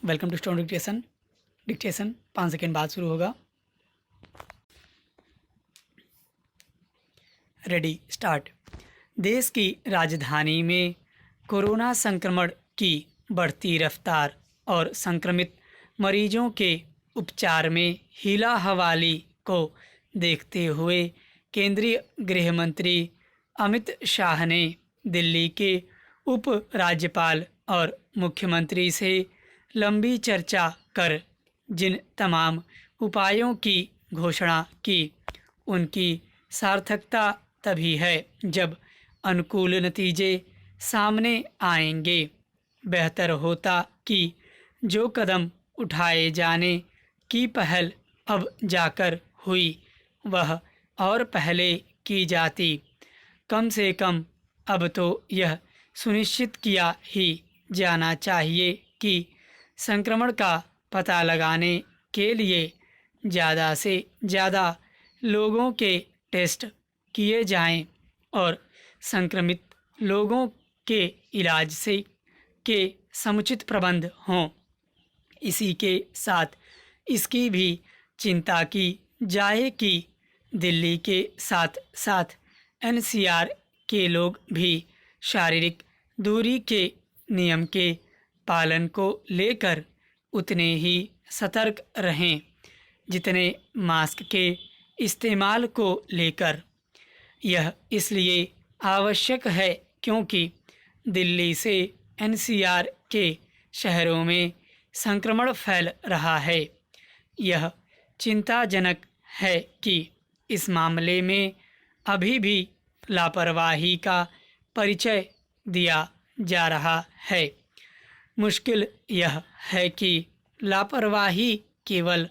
Welcome to stone dictation. Dictation 5 second बाद शुरू होगा। Ready start. देश की राजधानी में कोरोना संक्रमण की बढ़ती रफ्तार और संक्रमित मरीजों के उपचार में हीला हवाली को देखते हुए केंद्रीय गृह मंत्री अमित शाह ने दिल्ली के उप राज्यपाल और मुख्यमंत्री से लंबी चर्चा कर जिन तमाम उपायों की घोषणा की, उनकी सार्थकता तभी है जब अनुकूल नतीजे सामने आएंगे। बेहतर होता कि जो कदम उठाए जाने की पहल अब जाकर हुई वह और पहले की जाती। कम से कम अब तो यह सुनिश्चित किया ही जाना चाहिए कि संक्रमण का पता लगाने के लिए ज़्यादा से ज़्यादा लोगों के टेस्ट किए जाएं और संक्रमित लोगों के इलाज के समुचित प्रबंध हों। इसी के साथ इसकी भी चिंता की जाए कि दिल्ली के साथ साथ एनसीआर के लोग भी शारीरिक दूरी के नियम के पालन को लेकर उतने ही सतर्क रहें जितने मास्क के इस्तेमाल को लेकर। यह इसलिए आवश्यक है क्योंकि दिल्ली से एनसीआर के शहरों में संक्रमण फैल रहा है। यह चिंताजनक है कि इस मामले में अभी भी लापरवाही का परिचय दिया जा रहा है। मुश्किल यह है कि लापरवाही केवल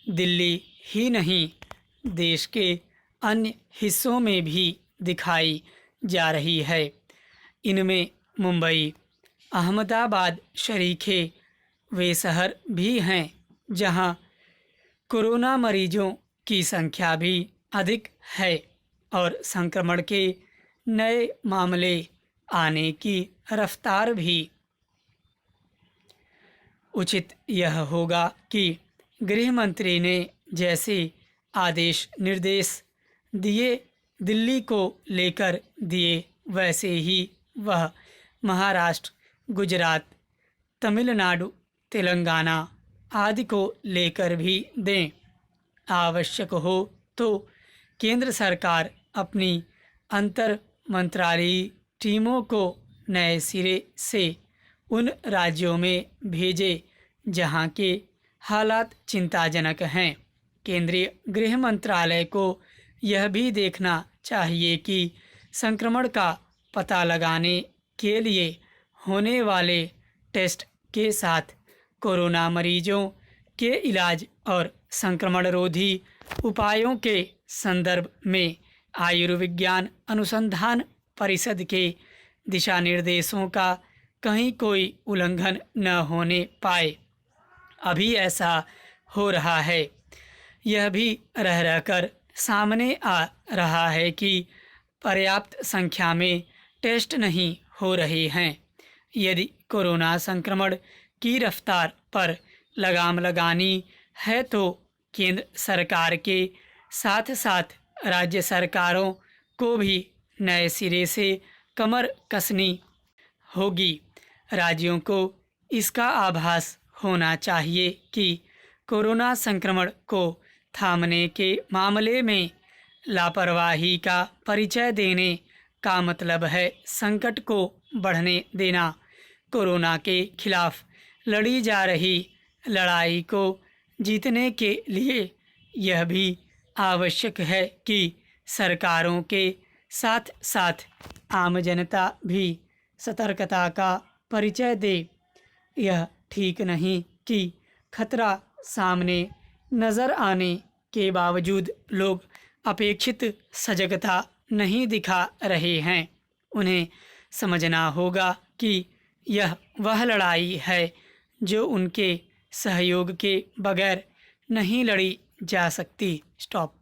दिल्ली ही नहीं, देश के अन्य हिस्सों में भी दिखाई जा रही है। इनमें मुंबई, अहमदाबाद शरीखे वे शहर भी हैं जहां कोरोना मरीजों की संख्या भी अधिक है और संक्रमण के नए मामले आने की रफ्तार भी। उचित यह होगा कि गृह मंत्री ने जैसे आदेश निर्देश दिए दिल्ली को लेकर दिए, वैसे ही वह महाराष्ट्र, गुजरात, तमिलनाडु, तेलंगाना आदि को लेकर भी दें। आवश्यक हो तो केंद्र सरकार अपनी अंतर मंत्रालयी टीमों को नए सिरे से उन राज्यों में भेजे जहां के हालात चिंताजनक हैं। केंद्रीय गृह मंत्रालय को यह भी देखना चाहिए कि संक्रमण का पता लगाने के लिए होने वाले टेस्ट के साथ कोरोना मरीजों के इलाज और संक्रमण रोधी उपायों के संदर्भ में आयुर्विज्ञान अनुसंधान परिषद के दिशा निर्देशों का कहीं कोई उल्लंघन न होने पाए। अभी ऐसा हो रहा है। यह भी रह रहकर सामने आ रहा है कि पर्याप्त संख्या में टेस्ट नहीं हो रहे हैं। यदि कोरोना संक्रमण की रफ्तार पर लगाम लगानी है तो केंद्र सरकार के साथ साथ राज्य सरकारों को भी नए सिरे से कमर कसनी होगी। राज्यों को इसका आभास होना चाहिए कि कोरोना संक्रमण को थामने के मामले में लापरवाही का परिचय देने का मतलब है संकट को बढ़ने देना। कोरोना के खिलाफ लड़ी जा रही लड़ाई को जीतने के लिए यह भी आवश्यक है कि सरकारों के साथ साथ आम जनता भी सतर्कता का परिचय दे। यह ठीक नहीं कि खतरा सामने नज़र आने के बावजूद लोग अपेक्षित सजगता नहीं दिखा रहे हैं। उन्हें समझना होगा कि यह वह लड़ाई है जो उनके सहयोग के बगैर नहीं लड़ी जा सकती। स्टॉप।